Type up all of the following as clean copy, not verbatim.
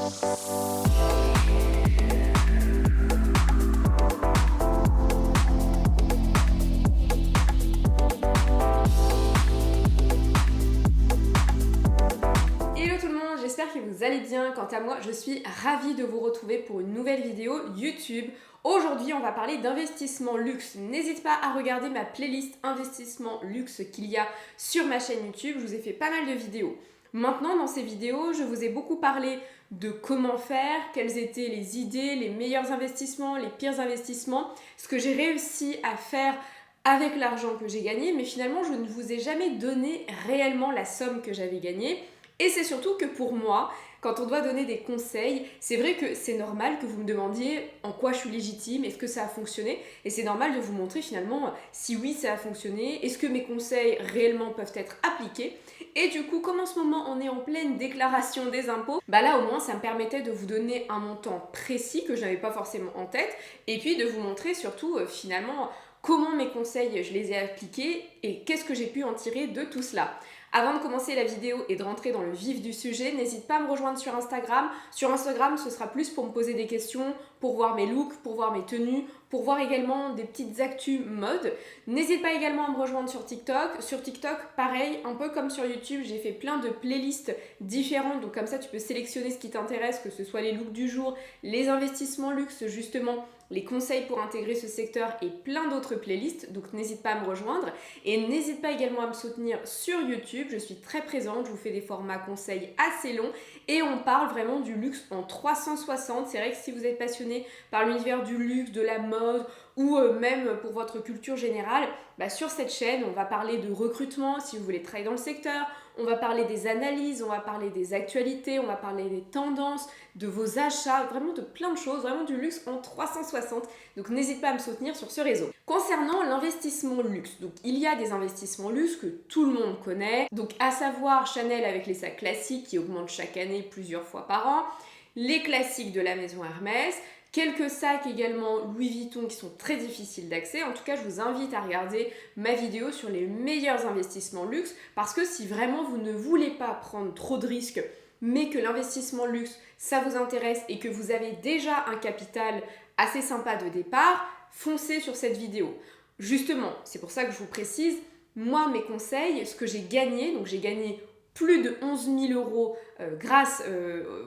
J'espère que vous allez bien. Quant à moi, je suis ravie de vous retrouver pour une nouvelle vidéo YouTube. Aujourd'hui, on va parler d'investissement luxe. N'hésite pas à regarder ma playlist investissement luxe qu'il y a sur ma chaîne YouTube. Je vous ai fait pas mal de vidéos. Maintenant, dans ces vidéos, je vous ai beaucoup parlé de comment faire, quelles étaient les idées, les meilleurs investissements, les pires investissements, ce que j'ai réussi à faire avec l'argent que j'ai gagné, mais finalement, je ne vous ai jamais donné réellement la somme que j'avais gagnée. Et c'est surtout que pour moi, quand on doit donner des conseils, c'est vrai que c'est normal que vous me demandiez en quoi je suis légitime, est-ce que ça a fonctionné, et c'est normal de vous montrer finalement si oui ça a fonctionné, est-ce que mes conseils réellement peuvent être appliqués. Et du coup, comme en ce moment on est en pleine déclaration des impôts, bah là au moins ça me permettait de vous donner un montant précis que je n'avais pas forcément en tête, et puis de vous montrer surtout finalement comment mes conseils je les ai appliqués et qu'est-ce que j'ai pu en tirer de tout cela. Avant de commencer la vidéo et de rentrer dans le vif du sujet, n'hésite pas à me rejoindre sur Instagram. Sur Instagram, ce sera plus pour me poser des questions, pour voir mes looks, pour voir mes tenues, pour voir également des petites actus mode. N'hésite pas également à me rejoindre sur TikTok. Sur TikTok, pareil, un peu comme sur YouTube, j'ai fait plein de playlists différentes. Donc comme ça, tu peux sélectionner ce qui t'intéresse, que ce soit les looks du jour, les investissements luxe justement, les conseils pour intégrer ce secteur et plein d'autres playlists, donc n'hésite pas à me rejoindre et n'hésite pas également à me soutenir sur YouTube, je suis très présente, je vous fais des formats conseils assez longs et on parle vraiment du luxe en 360. C'est vrai que si vous êtes passionné par l'univers du luxe, de la mode ou même pour votre culture générale, sur cette chaîne on va parler de recrutement si vous voulez travailler dans le secteur, on va parler des analyses, on va parler des actualités, on va parler des tendances, de vos achats, vraiment de plein de choses, vraiment du luxe en 360. Donc n'hésite pas à me soutenir sur ce réseau. Concernant l'investissement luxe, donc il y a des investissements luxe que tout le monde connaît, donc à savoir Chanel avec les sacs classiques qui augmentent chaque année plusieurs fois par an, les classiques de la maison Hermès, quelques sacs également Louis Vuitton qui sont très difficiles d'accès. En tout cas, je vous invite à regarder ma vidéo sur les meilleurs investissements luxe parce que si vraiment vous ne voulez pas prendre trop de risques mais que l'investissement luxe, ça vous intéresse et que vous avez déjà un capital assez sympa de départ, foncez sur cette vidéo. Justement, c'est pour ça que je vous précise, moi mes conseils, ce que j'ai gagné, donc j'ai gagné plus de 11 000 euros grâce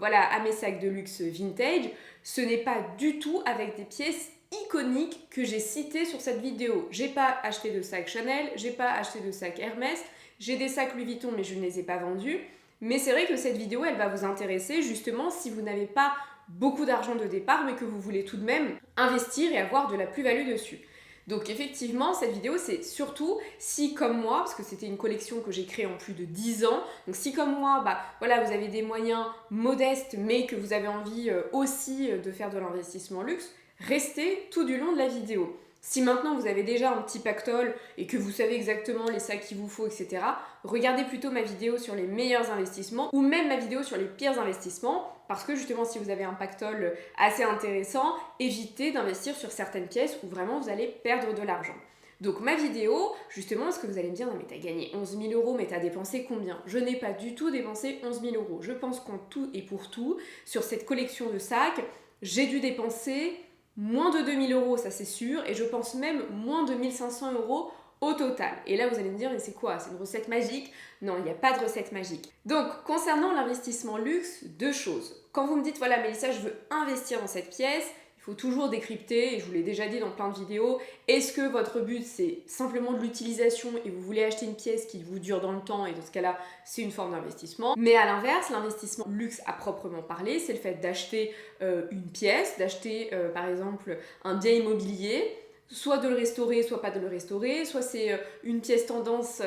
à mes sacs de luxe vintage, ce n'est pas du tout avec des pièces iconiques que j'ai citées sur cette vidéo. J'ai pas acheté de sac Chanel, j'ai pas acheté de sac Hermès, j'ai des sacs Louis Vuitton mais je ne les ai pas vendus. Mais c'est vrai que cette vidéo, elle va vous intéresser justement si vous n'avez pas beaucoup d'argent de départ mais que vous voulez tout de même investir et avoir de la plus-value dessus. Donc effectivement, cette vidéo, c'est surtout si comme moi, parce que c'était une collection que j'ai créée en plus de 10 ans, donc si comme moi, vous avez des moyens modestes mais que vous avez envie aussi de faire de l'investissement luxe, restez tout du long de la vidéo. Si maintenant vous avez déjà un petit pactole et que vous savez exactement les sacs qu'il vous faut, etc., regardez plutôt ma vidéo sur les meilleurs investissements ou même ma vidéo sur les pires investissements parce que justement si vous avez un pactole assez intéressant, évitez d'investir sur certaines pièces où vraiment vous allez perdre de l'argent. Donc ma vidéo, justement, ce que vous allez me dire, non mais t'as gagné 11 000 euros, mais t'as dépensé combien? Je n'ai pas du tout dépensé 11 000 euros. Je pense qu'en tout et pour tout, sur cette collection de sacs, j'ai dû dépenser moins de 2 000 euros, ça c'est sûr, et je pense même moins de 1 500 euros au total. Et là, vous allez me dire, mais c'est quoi? C'est une recette magique? Non, il n'y a pas de recette magique. Donc, concernant l'investissement luxe, deux choses. Quand vous me dites, voilà, Mélissa, je veux investir dans cette pièce, il faut toujours décrypter, et je vous l'ai déjà dit dans plein de vidéos, est-ce que votre but, c'est simplement de l'utilisation et vous voulez acheter une pièce qui vous dure dans le temps, et dans ce cas-là, c'est une forme d'investissement. Mais à l'inverse, l'investissement luxe à proprement parler, c'est le fait d'acheter une pièce, d'acheter, par exemple, un bien immobilier, soit de le restaurer, soit pas de le restaurer, soit c'est une pièce tendance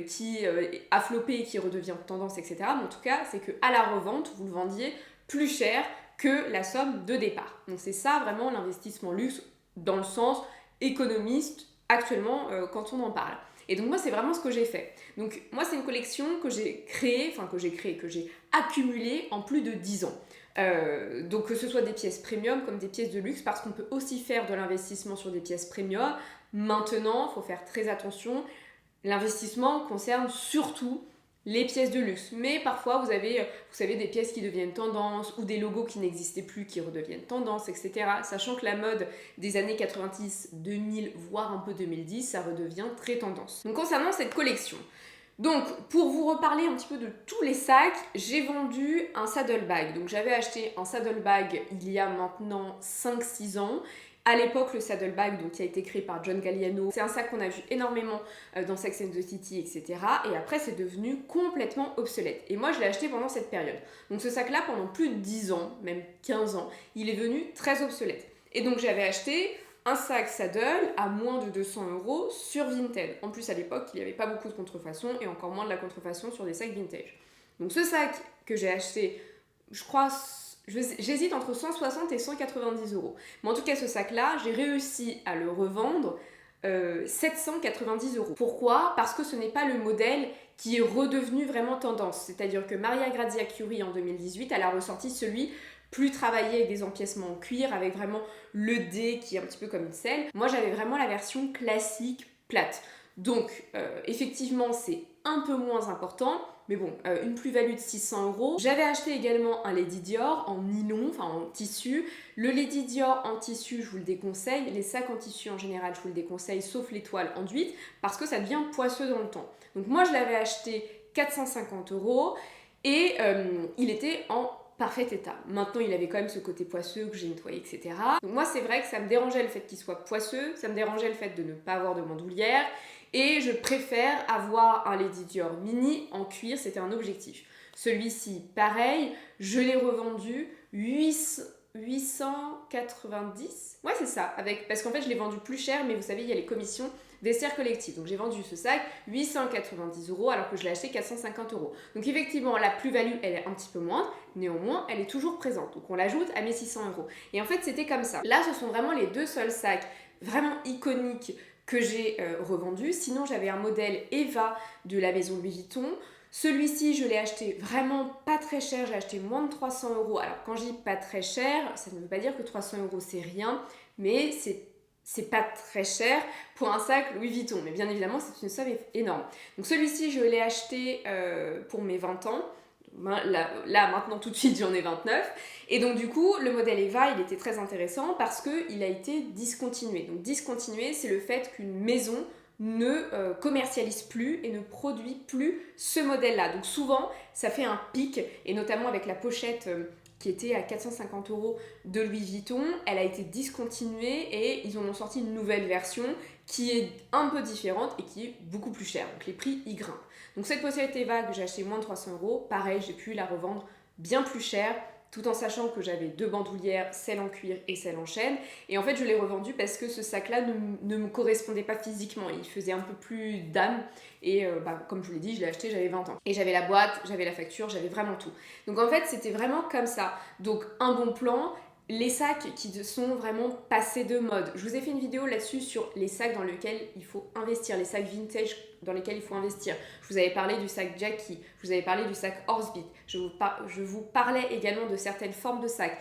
qui a floppé et qui redevient tendance, etc. Mais en tout cas, c'est qu'à la revente, vous le vendiez plus cher que la somme de départ. Donc c'est ça vraiment l'investissement luxe dans le sens économiste actuellement quand on en parle. Et donc moi c'est vraiment ce que j'ai fait. Donc moi c'est une collection que j'ai créée, que j'ai accumulée en plus de 10 ans. Donc que ce soit des pièces premium comme des pièces de luxe parce qu'on peut aussi faire de l'investissement sur des pièces premium. Maintenant, il faut faire très attention. L'investissement concerne surtout les pièces de luxe. Mais parfois, vous avez, vous savez, des pièces qui deviennent tendance ou des logos qui n'existaient plus qui redeviennent tendance, etc. Sachant que la mode des années 90, 2000, voire un peu 2010, ça redevient très tendance. Donc concernant cette collection, donc, pour vous reparler un petit peu de tous les sacs, j'ai vendu un saddlebag. Donc, j'avais acheté un saddlebag il y a maintenant 5-6 ans. À l'époque, le saddlebag, donc, qui a été créé par John Galliano, c'est un sac qu'on a vu énormément dans Sex and the City, etc. Et après, c'est devenu complètement obsolète. Et moi, je l'ai acheté pendant cette période. Donc, ce sac-là, pendant plus de 10 ans, même 15 ans, il est devenu très obsolète. Et donc, j'avais acheté un sac saddle à moins de 200 € sur Vinted. En plus, à l'époque, il n'y avait pas beaucoup de contrefaçon et encore moins de la contrefaçon sur des sacs vintage. Donc ce sac que j'ai acheté, je crois, j'hésite entre 160 et 190 €. Mais en tout cas, ce sac-là, j'ai réussi à le revendre 790 €. Pourquoi ? Parce que ce n'est pas le modèle qui est redevenu vraiment tendance. C'est-à-dire que Maria Grazia Chiuri, en 2018, elle a ressorti celui plus travaillé avec des empiècements en cuir, avec vraiment le dé qui est un petit peu comme une selle. Moi, j'avais vraiment la version classique plate. Donc, effectivement, c'est un peu moins important, mais bon, une plus-value de 600 €. J'avais acheté également un Lady Dior en nylon, enfin en tissu. Le Lady Dior en tissu, je vous le déconseille. Les sacs en tissu en général, je vous le déconseille, sauf les toiles enduites, parce que ça devient poisseux dans le temps. Donc moi, je l'avais acheté 450 € et il était en parfait état. Maintenant, il avait quand même ce côté poisseux que j'ai nettoyé, etc. Donc moi, c'est vrai que ça me dérangeait le fait qu'il soit poisseux, ça me dérangeait le fait de ne pas avoir de bandoulière, et je préfère avoir un Lady Dior mini en cuir, c'était un objectif. Celui-ci, pareil, je l'ai revendu 890. Ouais, c'est ça, parce qu'en fait, je l'ai vendu plus cher, mais vous savez, il y a les commissions Vestiaire collectif. Donc j'ai vendu ce sac 890 € alors que je l'ai acheté 450 €. Donc effectivement, la plus-value, elle est un petit peu moindre, néanmoins, elle est toujours présente. Donc on l'ajoute à mes 600 €. Et en fait, c'était comme ça. Là, ce sont vraiment les deux seuls sacs vraiment iconiques que j'ai revendus. Sinon, j'avais un modèle Eva de la maison Louis Vuitton. Celui-ci, je l'ai acheté vraiment pas très cher, j'ai acheté moins de 300 €. Alors quand je dis pas très cher, ça ne veut pas dire que 300 € c'est rien, mais c'est pas très cher pour un sac Louis Vuitton, mais bien évidemment c'est une somme énorme. Donc celui-ci je l'ai acheté pour mes 20 ans, là maintenant tout de suite j'en ai 29, et donc du coup le modèle Eva il était très intéressant parce qu'il a été discontinué. Donc discontinué c'est le fait qu'une maison ne commercialise plus et ne produit plus ce modèle-là. Donc souvent ça fait un pic, et notamment avec la pochette qui était à 450 € de Louis Vuitton, elle a été discontinuée et ils en ont sorti une nouvelle version qui est un peu différente et qui est beaucoup plus chère. Donc les prix y grimpent. Donc cette pochette Eva que j'ai acheté moins de 300 €, pareil, j'ai pu la revendre bien plus cher, tout en sachant que j'avais deux bandoulières, celle en cuir et celle en chêne. Et en fait, je l'ai revendu parce que ce sac-là ne me correspondait pas physiquement. Il faisait un peu plus d'âme. Et comme je vous l'ai dit, je l'ai acheté, j'avais 20 ans. Et j'avais la boîte, j'avais la facture, j'avais vraiment tout. Donc en fait, c'était vraiment comme ça. Donc un bon plan. Les sacs qui sont vraiment passés de mode. Je vous ai fait une vidéo là-dessus sur les sacs dans lesquels il faut investir, les sacs vintage dans lesquels il faut investir. Je vous avais parlé du sac Jackie, je vous avais parlé du sac Horsebit, je vous parlais également de certaines formes de sacs.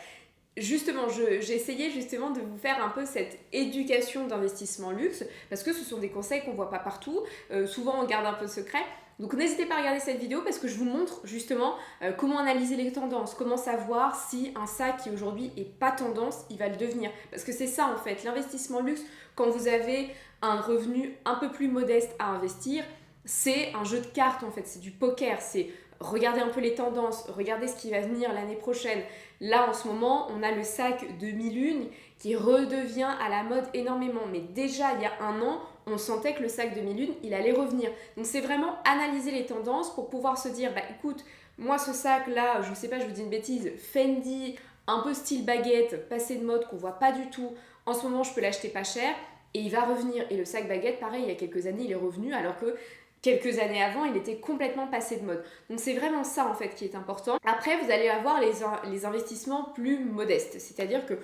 Justement, j'ai essayé justement de vous faire un peu cette éducation d'investissement luxe, parce que ce sont des conseils qu'on ne voit pas partout, souvent on garde un peu secret. Donc n'hésitez pas à regarder cette vidéo parce que je vous montre justement comment analyser les tendances, comment savoir si un sac qui aujourd'hui est pas tendance, il va le devenir. Parce que c'est ça en fait, l'investissement luxe, quand vous avez un revenu un peu plus modeste à investir, c'est un jeu de cartes en fait, c'est du poker, c'est regarder un peu les tendances, regarder ce qui va venir l'année prochaine. Là en ce moment, on a le sac 2001 qui redevient à la mode énormément. Mais déjà il y a un an, on sentait que le sac 2001, il allait revenir. Donc c'est vraiment analyser les tendances pour pouvoir se dire, écoute, moi ce sac là, je sais pas, je vous dis une bêtise, Fendi, un peu style baguette, passé de mode qu'on voit pas du tout, en ce moment je peux l'acheter pas cher et il va revenir. Et le sac baguette, pareil, il y a quelques années, il est revenu alors que quelques années avant, il était complètement passé de mode. Donc c'est vraiment ça en fait qui est important. Après, vous allez avoir les investissements plus modestes, c'est-à-dire que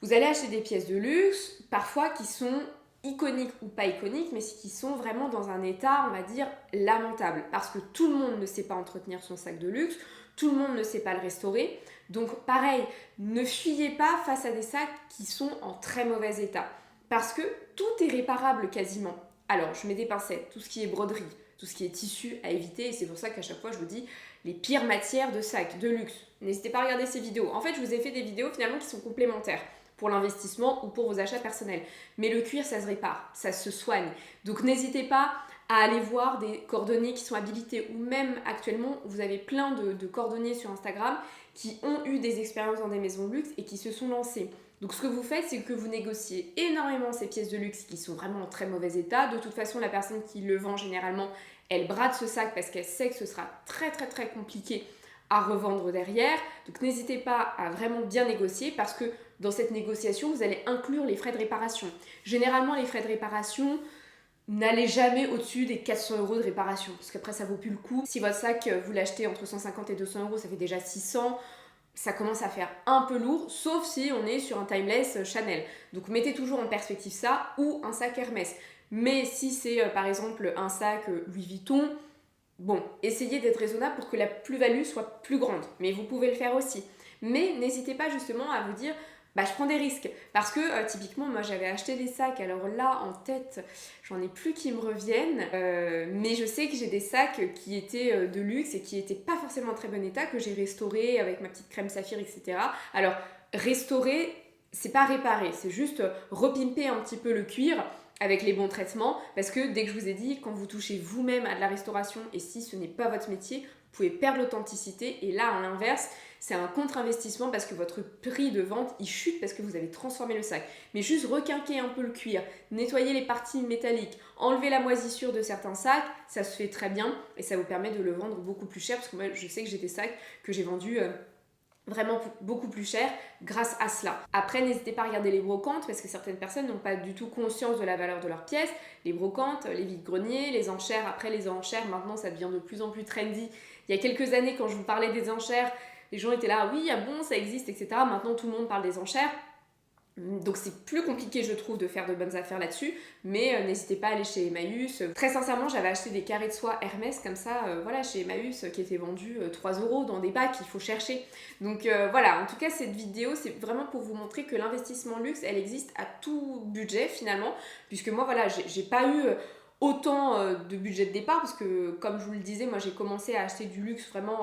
vous allez acheter des pièces de luxe, parfois qui sont iconiques ou pas iconiques, mais qui sont vraiment dans un état, on va dire, lamentable. Parce que tout le monde ne sait pas entretenir son sac de luxe, tout le monde ne sait pas le restaurer. Donc pareil, ne fuyez pas face à des sacs qui sont en très mauvais état. Parce que tout est réparable quasiment. Alors, je mets des pincettes, tout ce qui est broderie, tout ce qui est tissu à éviter. Et c'est pour ça qu'à chaque fois, je vous dis les pires matières de sacs, de luxe. N'hésitez pas à regarder ces vidéos. En fait, je vous ai fait des vidéos finalement qui sont complémentaires pour l'investissement ou pour vos achats personnels. Mais le cuir, ça se répare, ça se soigne. Donc n'hésitez pas à aller voir des cordonniers qui sont habilités, ou même actuellement, vous avez plein de cordonniers sur Instagram qui ont eu des expériences dans des maisons de luxe et qui se sont lancés. Donc ce que vous faites, c'est que vous négociez énormément ces pièces de luxe qui sont vraiment en très mauvais état. De toute façon, la personne qui le vend généralement, elle brade ce sac parce qu'elle sait que ce sera très compliqué à revendre derrière. Donc n'hésitez pas à vraiment bien négocier, parce que dans cette négociation, vous allez inclure les frais de réparation. Généralement, les frais de réparation, n'allez jamais au-dessus des 400 € de réparation, parce qu'après ça vaut plus le coup. Si votre sac, vous l'achetez entre 150 et 200 €, ça fait déjà 600. Ça commence à faire un peu lourd, sauf si on est sur un timeless Chanel. Donc mettez toujours en perspective ça, ou un sac Hermès. Mais si c'est par exemple un sac Louis Vuitton, bon, essayez d'être raisonnable pour que la plus-value soit plus grande. Mais vous pouvez le faire aussi. Mais n'hésitez pas justement à vous dire, bah je prends des risques. Parce que typiquement, moi j'avais acheté des sacs, alors là en tête, j'en ai plus qui me reviennent. Mais je sais que j'ai des sacs qui étaient de luxe et qui n'étaient pas forcément en très bon état, que j'ai restauré avec ma petite crème saphir, etc. Alors, restaurer, c'est pas réparer, c'est juste repimper un petit peu le cuir avec les bons traitements, parce que dès que je vous ai dit, quand vous touchez vous-même à de la restauration, et si ce n'est pas votre métier, vous pouvez perdre l'authenticité, et là, à l'inverse, c'est un contre-investissement parce que votre prix de vente, il chute parce que vous avez transformé le sac. Mais juste requinquer un peu le cuir, nettoyer les parties métalliques, enlever la moisissure de certains sacs, ça se fait très bien, et ça vous permet de le vendre beaucoup plus cher, parce que moi, je sais que j'ai des sacs que j'ai vendus vraiment beaucoup plus cher grâce à cela. Après, n'hésitez pas à regarder les brocantes, parce que certaines personnes n'ont pas du tout conscience de la valeur de leurs pièces. Les brocantes, les vide-greniers, les enchères. Après, les enchères, maintenant, ça devient de plus en plus trendy. Il y a quelques années, quand je vous parlais des enchères, les gens étaient là, oui, ah bon, ça existe, etc. Maintenant, tout le monde parle des enchères. Donc c'est plus compliqué, je trouve, de faire de bonnes affaires là-dessus, mais n'hésitez pas à aller chez Emmaüs. Très sincèrement, j'avais acheté des carrés de soie Hermès comme ça, voilà, chez Emmaüs, qui étaient vendus 3 € dans des bacs, il faut chercher. Donc voilà, en tout cas, cette vidéo, c'est vraiment pour vous montrer que l'investissement luxe, elle existe à tout budget finalement, puisque moi, voilà, j'ai pas eu autant de budget de départ, parce que comme je vous le disais, moi j'ai commencé à acheter du luxe vraiment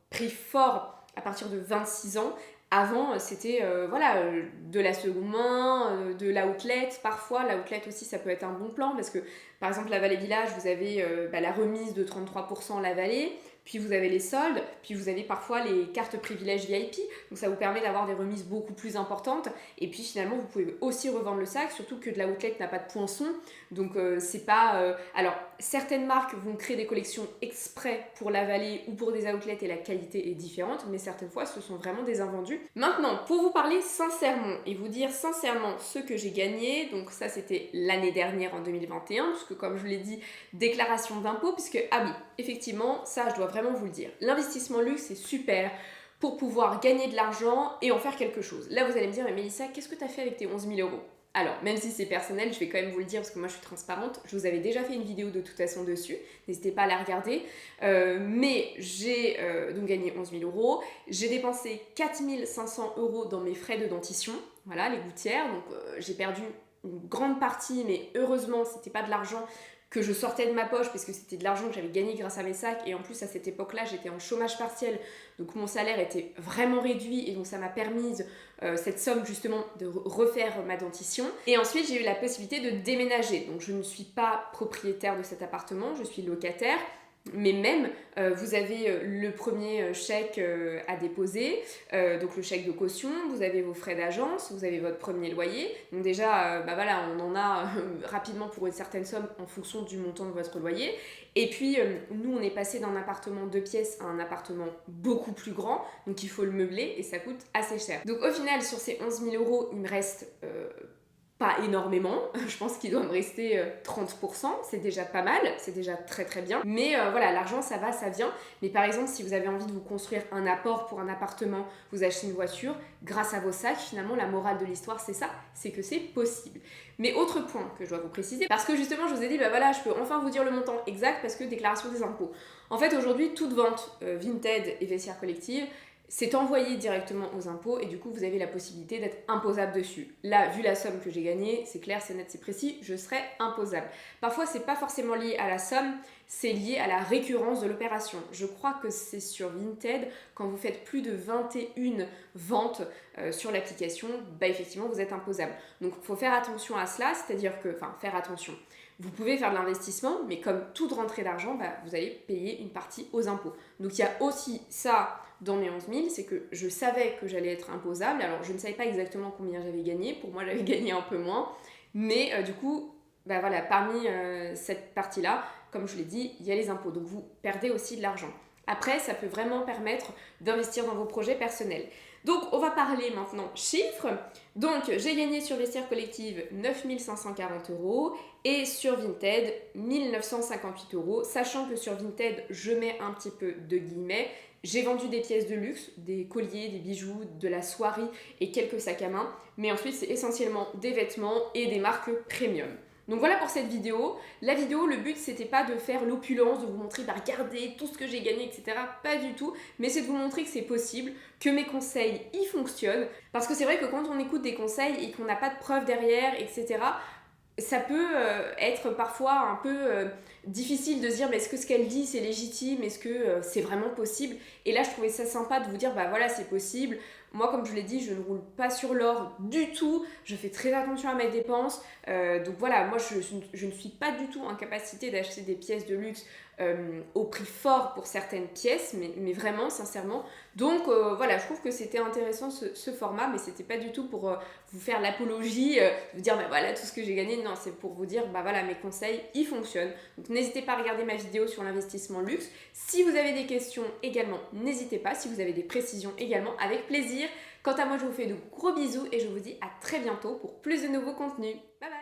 prix fort à partir de 26 ans. Avant, c'était de la seconde main, de l'outlet. Parfois, l'outlet aussi, ça peut être un bon plan, parce que, par exemple, la Vallée Village, vous avez la remise de 33% la Vallée, puis vous avez les soldes, puis vous avez parfois les cartes privilèges VIP, donc ça vous permet d'avoir des remises beaucoup plus importantes, et puis finalement, vous pouvez aussi revendre le sac, surtout que de l'outlet n'a pas de poinçon, donc c'est pas... Alors, certaines marques vont créer des collections exprès pour la Vallée ou pour des outlets, et la qualité est différente, mais certaines fois, ce sont vraiment des invendus. Maintenant, pour vous parler sincèrement, et vous dire sincèrement ce que j'ai gagné, donc ça c'était l'année dernière en 2021, puisque comme je vous l'ai dit, déclaration d'impôt, puisque, ah oui, effectivement, ça je dois vraiment vous le dire, l'investissement luxe c'est super pour pouvoir gagner de l'argent et en faire quelque chose. Là vous allez me dire, mais Mélissa, qu'est-ce que tu as fait avec tes 11 000 €? Alors, même si c'est personnel, je vais quand même vous le dire parce que moi je suis transparente, je vous avais déjà fait une vidéo de toute façon dessus, n'hésitez pas à la regarder, mais j'ai donc gagné 11 000 €, j'ai dépensé 4 500 € dans mes frais de dentition, voilà, les gouttières, donc j'ai perdu une grande partie, mais heureusement c'était pas de l'argent que je sortais de ma poche, parce que c'était de l'argent que j'avais gagné grâce à mes sacs, et en plus à cette époque-là j'étais en chômage partiel, donc mon salaire était vraiment réduit, et donc ça m'a permis cette somme justement de refaire ma dentition. Et ensuite j'ai eu la possibilité de déménager, donc je ne suis pas propriétaire de cet appartement, je suis locataire. Mais même, vous avez le premier chèque à déposer, donc le chèque de caution, vous avez vos frais d'agence, vous avez votre premier loyer. Donc déjà, voilà, on en a rapidement pour une certaine somme en fonction du montant de votre loyer. Et puis, nous, on est passé d'un appartement 2 pièces à un appartement beaucoup plus grand, donc il faut le meubler et ça coûte assez cher. Donc au final, sur ces 11 000 €, il me reste... pas énormément, je pense qu'il doit me rester 30%, c'est déjà pas mal, c'est déjà très très bien. Mais voilà, l'argent ça va, ça vient. Mais par exemple, si vous avez envie de vous construire un apport pour un appartement, vous achetez une voiture, grâce à vos sacs, finalement la morale de l'histoire c'est ça, c'est que c'est possible. Mais autre point que je dois vous préciser, parce que justement je vous ai dit, bah voilà, je peux enfin vous dire le montant exact parce que déclaration des impôts. En fait aujourd'hui, toute vente Vinted et vestiaire collective, c'est envoyé directement aux impôts et du coup vous avez la possibilité d'être imposable dessus. Là, vu la somme que j'ai gagnée, c'est clair, c'est net, c'est précis, je serai imposable. Parfois c'est pas forcément lié à la somme, c'est lié à la récurrence de l'opération. Je crois que c'est sur Vinted, quand vous faites plus de 21 ventes sur l'application, bah effectivement vous êtes imposable. Donc il faut faire attention à cela, c'est-à-dire que, enfin faire attention. Vous pouvez faire de l'investissement, mais comme toute rentrée d'argent, bah, vous allez payer une partie aux impôts. Donc il y a aussi ça dans mes 11 000, c'est que je savais que j'allais être imposable. Alors je ne savais pas exactement combien j'avais gagné, pour moi j'avais gagné un peu moins, mais du coup, bah, voilà, parmi cette partie-là, comme je l'ai dit, il y a les impôts, donc vous perdez aussi de l'argent. Après, ça peut vraiment permettre d'investir dans vos projets personnels. Donc, on va parler maintenant chiffres. Donc, j'ai gagné sur Vestiaire Collective 9 540 € et sur Vinted 1 958 €, sachant que sur Vinted, je mets un petit peu de guillemets. J'ai vendu des pièces de luxe, des colliers, des bijoux, de la soierie et quelques sacs à main, mais ensuite, c'est essentiellement des vêtements et des marques premium. Donc voilà pour cette vidéo. La vidéo, le but c'était pas de faire l'opulence, de vous montrer, bah regardez tout ce que j'ai gagné, etc. Pas du tout, mais c'est de vous montrer que c'est possible, que mes conseils y fonctionnent. Parce que c'est vrai que quand on écoute des conseils et qu'on n'a pas de preuves derrière, etc., ça peut être parfois un peu difficile de se dire mais est-ce que ce qu'elle dit c'est légitime, est-ce que c'est vraiment possible. Et là je trouvais ça sympa de vous dire bah voilà c'est possible. Moi comme je l'ai dit je ne roule pas sur l'or du tout, je fais très attention à mes dépenses, donc voilà moi je ne suis pas du tout en capacité d'acheter des pièces de luxe au prix fort pour certaines pièces, mais vraiment sincèrement. Donc voilà, je trouve que c'était intéressant ce format, mais c'était pas du tout pour vous faire l'apologie, vous dire bah voilà tout ce que j'ai gagné. Non, c'est pour vous dire bah voilà mes conseils ils fonctionnent. Donc n'hésitez pas à regarder ma vidéo sur l'investissement luxe. Si vous avez des questions également, n'hésitez pas. Si vous avez des précisions également, avec plaisir. Quant à moi, je vous fais de gros bisous et je vous dis à très bientôt pour plus de nouveaux contenus. Bye bye.